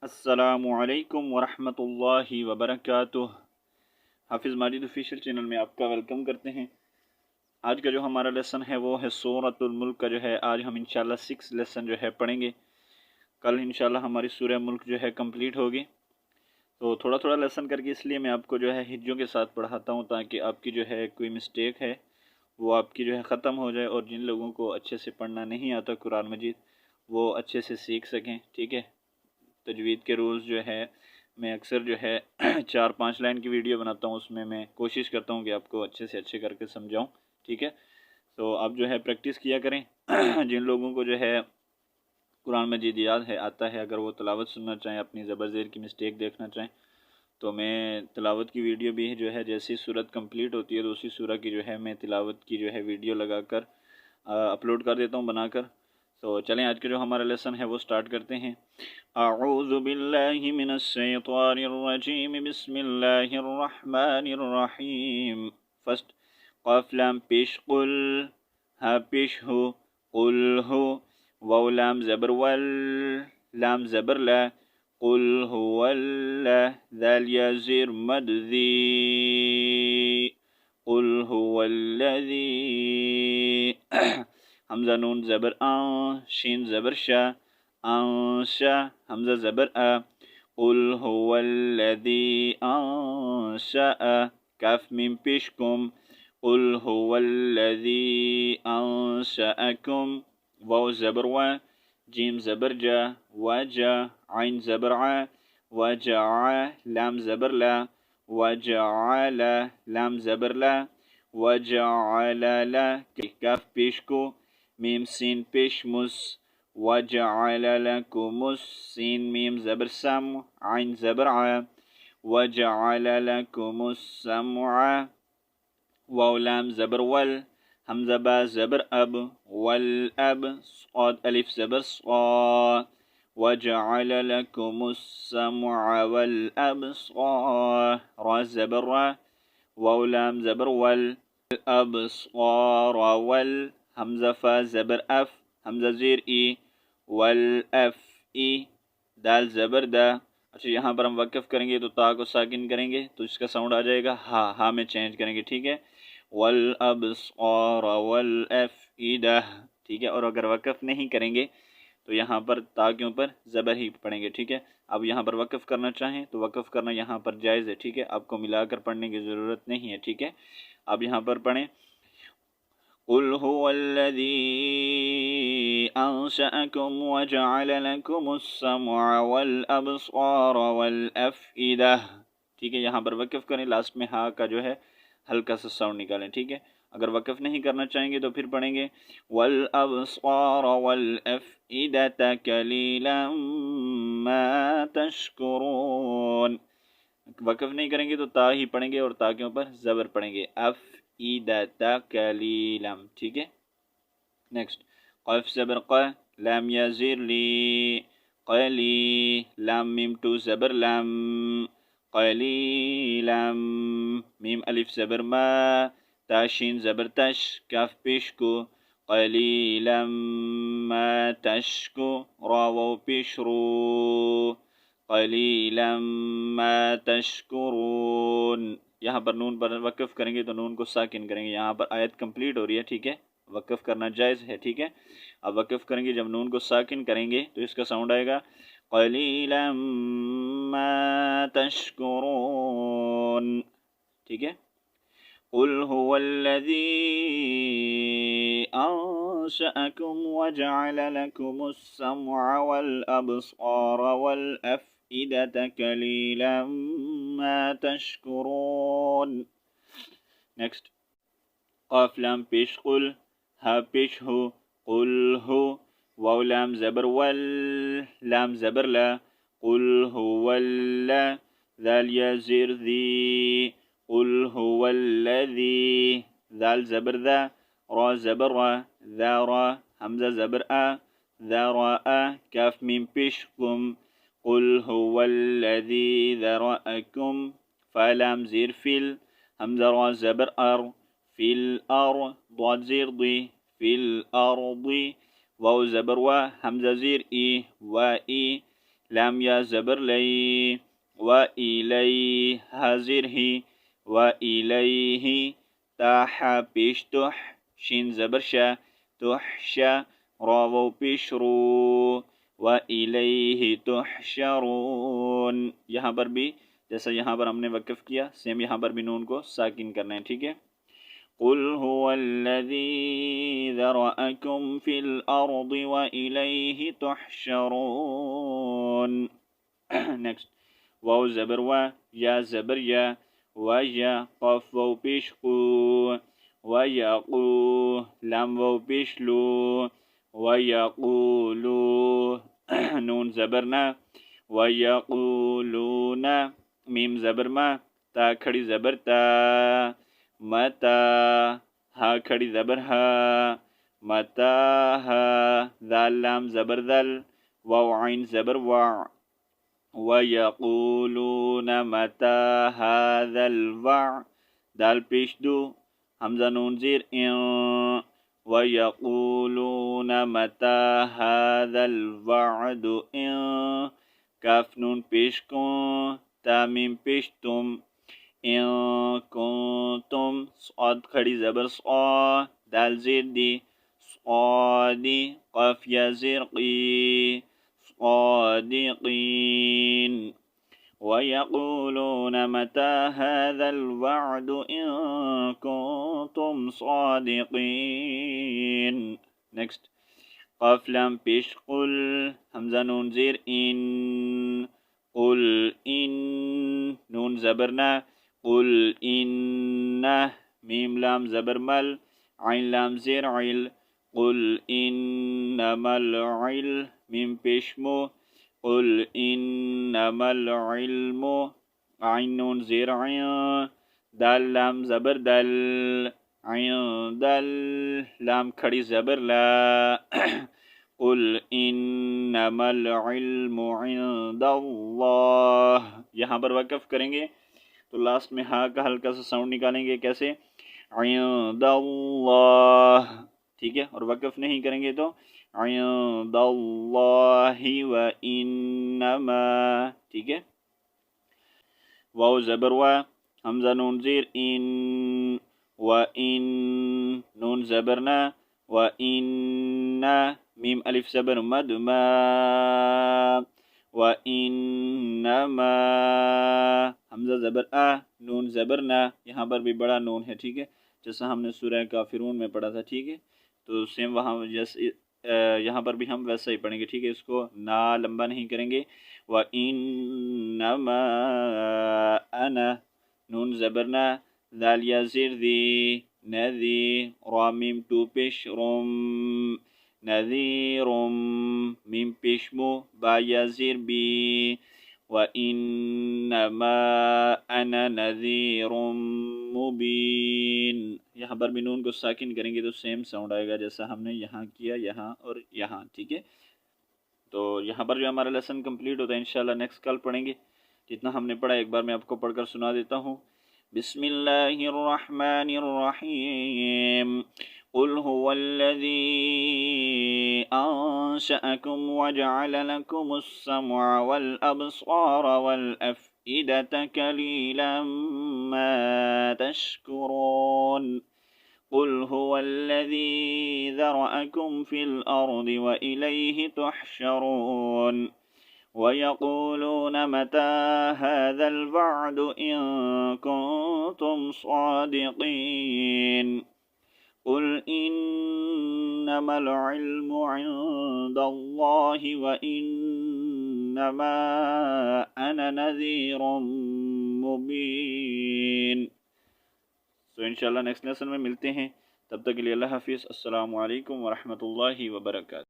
अस्सलामुअलैकुम वरहमतुल्लाहि वबरकातुह। हाफिज़ माजिद ऑफिशियल चैनल में आपका वेलकम करते हैं। आज का जो हमारा लेसन है वो है सूरतुल मुल्क का जो है आज हम इंशाल्लाह 6 लेसन जो है पढ़ेंगे। कल इंशाल्लाह हमारी सूरह मुल्क जो है कंप्लीट होगी। तो थोड़ा थोड़ा लेसन करके इसलिए मैं आपको जो है हिज्जों के साथ पढ़ाता हूँ ताकि आपकी जो है कोई मिस्टेक है वो आपकी जो है ख़त्म हो जाए और जिन लोगों को अच्छे से पढ़ना नहीं आता कुरान मजीद वो अच्छे से सीख सकें। ठीक है। तजवीद के रूल्स जो है मैं अक्सर जो है 4-5 लाइन की वीडियो बनाता हूँ, उसमें मैं कोशिश करता हूँ कि आपको अच्छे से अच्छे करके समझाऊँ। ठीक है। तो आप जो है प्रैक्टिस किया करें। जिन लोगों को जो है कुरान मजीद याद है आता है, अगर वो तिलावत सुनना चाहें, अपनी ज़बर ज़ेर की मिस्टेक देखना चाहें, तो मैं तिलावत की वीडियो भी जो है जैसी सूरत कंप्लीट होती है तो उसी सूरह की जो है मैं तिलावत की जो है वीडियो लगाकर अपलोड कर देता हूँ बनाकर। तो चलें आज का जो हमारा लेसन है वो स्टार्ट करते हैं। अऊज़ु बिल्लाहि मिनश शैतानिर रजीम बिस्मिल्लाहिर रहमानिर रहीम। फर्स्ट क़ाफ लाम पेश कुल, हा पेश हो, कुल हो, वाव लाम ज़बर वल, लाम ज़बर ला, कुल हुवल्ला, दाल या ज़ेर मद ज़ी, कुल हुवल्लज़ी। हमज़ा नून ज़बर आ, शीन ज़बर शा, आंशा, हमज़ा ज़बर आ, कुल हुवल्लज़ी अंशअ, काफ मीम पेश कुम, कुल हुवल्लज़ी अंशअकुम, वाव ज़बर वा, जीम ज़बर जा, वजा, आइन ज़बर आ, वजा, लाम ज़बर ला, वजअल, लाम ज़बर ला, वजअल ला, काफ पेश को, मीम सीन पेश मुस, वजअल लकुमुस, सीन मीम ज़बर सम, आइन ज़बर आ, वजअल लकुमुस समअ, वाव लाम ज़बर वल, हमज़ा बा ज़बर अब, वल अब, स्वाद अलिफ ज़बर स्वा, वजअल लकुमुस समअ वल अबसार, रा ज़बर रा, वाव लाम ज़बर वल, अबसार वल, हमज़ा फा ज़बर अफ, हमज़ा ज़ेर ई, वल अफ ई, दाल ज़बर दा। अच्छा, यहाँ पर हम वक़फ़ करेंगे तो ता को साकिन करेंगे तो इसका साउंड आ जाएगा हा में चेंज करेंगे। ठीक है। वल अबसार वल अफ़इदा। ठीक है। और अगर वक़फ़ नहीं करेंगे तो यहाँ पर ता के ऊपर ज़बर ही पढ़ेंगे। ठीक है। अब यहाँ पर वक़फ़ करना चाहें तो वक़फ़ करना यहाँ पर जायज़ है। ठीक है। आपको मिलाकर पढ़ने की ज़रूरत नहीं है। ठीक है। अब यहाँ पर पढ़ें, कुल हुवल्लज़ी अंशअकुम वजअल लकुमुस्समअ वल अबसार वल अफ़इदा। ठीक है। यहाँ पर वक़फ़ करें, लास्ट में हा का जो है हल्का सा साउंड निकालें। ठीक है। अगर वक़फ़ नहीं करना चाहेंगे तो फिर पढ़ेंगे वल अबसार वल अफ़इदता कलीलन मा तशकुरून। वक़फ़ नहीं करेंगे तो ता ही पढ़ेंगे और ता के ऊपर ज़बर पढ़ेंगे, अफ़इदता कलीलम। ठीक है। नेक्स्ट क़फ ज़बर क़, लाम या ज़ेर ली, क़ली, लाम मीम टू ज़बर लम, क़लीलम, मीम अलिफ ज़बर मा, ताशीन ज़बर तश, काफ पेश को, क़लीलम मा तशकु, रा वाव पेश रू, क़लीलम मा तशकुरून। यहाँ पर नून पर वक़फ़ करेंगे तो नून को साकिन करेंगे। यहाँ पर आयत कंप्लीट हो रही है। ठीक है। वक़फ़ करना जायज़ है। ठीक है। अब वक़फ़ करेंगे, जब नून को साकिन करेंगे तो इसका साउंड आएगा क़लीलन मा तशकुरून। ठीक है। कुल हुवल्लज़ी अंशअकुम वजअल लकुमुस्समअ वल अबसार वल अफ़इदता कलीलन मा तशकुरून। नेक्स्ट क़ाफ लाम पेश कुल, हा पेश हो, कुल हो, वाव लाम ज़बर वल, लाम ज़बर ला, कुल हुवल्ला, दाल या ज़ेर ज़ी, कुल हुवल्लज़ी, दाल ज़बर दा, रा ज़बर रा, दा रा, हमज़ा ज़बर आ, दा रा आ, काफ मीम पेश कुम, कुल हुवल्लज़ी ज़रअकुम, फा लाम ज़ेर फिल, हमज़ा रा ज़बर अर, फिल अर, ضاد ज़ेर दी, फिल अर्दी, वाव ज़बर वा, हमज़ा ज़ेर ई, वा ई, لام یا زبر لئی، و الی حاضر ہی، و الیہ تا ح پیش تح، شین زبر شا، تحشا را واو پیش رو، و الیہ تحشرون. یہاں پر بھی جیسا یہاں پر ہم نے وقف کیا سیم یہاں پر بھی نون کو ساکن کرنا ہے، ٹھیک ہے. قل هو الذي ذرأكم في الأرض وإليه تحشرون. نیکسٹ واو زبر و، یا زبر یا، و یا قاف واو پیش قو، و یقو لام واو پیش لو، و یقولو نون زبر نا، و یقولون میم زبر ما، تا کھڑی زبر تا، متا ہا کھڑی زبر ہا، متا ہا ذال لام زبر ذل، واو عین زبر وا، وَيَقُولُونَ مَتَى هَذَا الْوَعْدُ دال پیش دو حمزہ نون زیر ان، وَيَقُولُونَ مَتَى هَذَا الْوَعْدُ ان کاف نون پیش کن، تا میم پیش تم، ان کنتم صاد کھڑی زبر صا، دال زیر دی، صادی قاف یا زیر قی، صادقین. وَيَقُولُونَ مَتَى هَذَا الْوَعْدُ إِن كُنتُمْ صَادِقِينَ. نیکسٹ قاف لام پیش قل، حمزہ نون زیر ان، قل ان نون زبرنا، قل ان میم لام زبر مل، عین لام زیر عل، قل انما العلم میم پیشمو، قل انما العلم عین نون زیر عین، دال لام زبر دل، عین دل لام کھڑی زبر لا، قل انما العلم عند اللہ. یہاں پر وقف کریں گے تو لاسٹ میں ہا کا ہلکا سا ساؤنڈ نکالیں گے، کیسے؟ عند اللہ، ٹھیک ہے. اور وقف نہیں کریں گے تو عند اللہ و انما، ٹھیک ہے. واو زبر و، حمزہ نون زیر ان، و ان نون زبرنا، و ان میم الف زبر مد ما، و انما حمزہ زبر نون زبرنا، یہاں پر بھی بڑا نون ہے، ٹھیک ہے، جیسا ہم نے سورہ کافرون میں پڑھا تھا، ٹھیک ہے. تو سیم وہاں جیسے یہاں پر بھی ہم ویسا ہی پڑھیں گے، ٹھیک ہے. اس کو نا لمبا نہیں کریں گے. وَإِنَّمَا أَنَا نون زبرنا، ذال یا زیر دی، نذی را میم ٹو پیش روم، نذیرم میم پیش مو، با یا زیر بی، وَإِنَّمَا أَنَا نَذِيرٌ مُبِينٌ. یہاں پر بھی نون کو ساکن کریں گے تو سیم ساؤنڈ آئے گا جیسا ہم نے یہاں کیا، یہاں اور یہاں، ٹھیک ہے. تو یہاں پر جو ہمارا لیسن کمپلیٹ ہوتا ہے انشاءاللہ نیکسٹ کل پڑھیں گے. جتنا ہم نے پڑھا ایک بار میں آپ کو پڑھ کر سنا دیتا ہوں. بسم اللہ الرحمن الرحیم. قل هو الذي أنشأكم وجعل لكم السمع والأبصار والأفئدة قليلا ما تشكرون. قل هو الذي ذرأكم في الأرض وإليه تحشرون. ويقولون متى هذا الوعد إن كنتم صادقين. قل إنما العلم عند الله وإنما أنا نذير مبين. تو انشاءاللہ نیکسٹ لیسن میں ملتے ہیں، تب تک کے لیے اللہ حافظ. السلام علیکم ورحمۃ اللہ وبرکاتہ.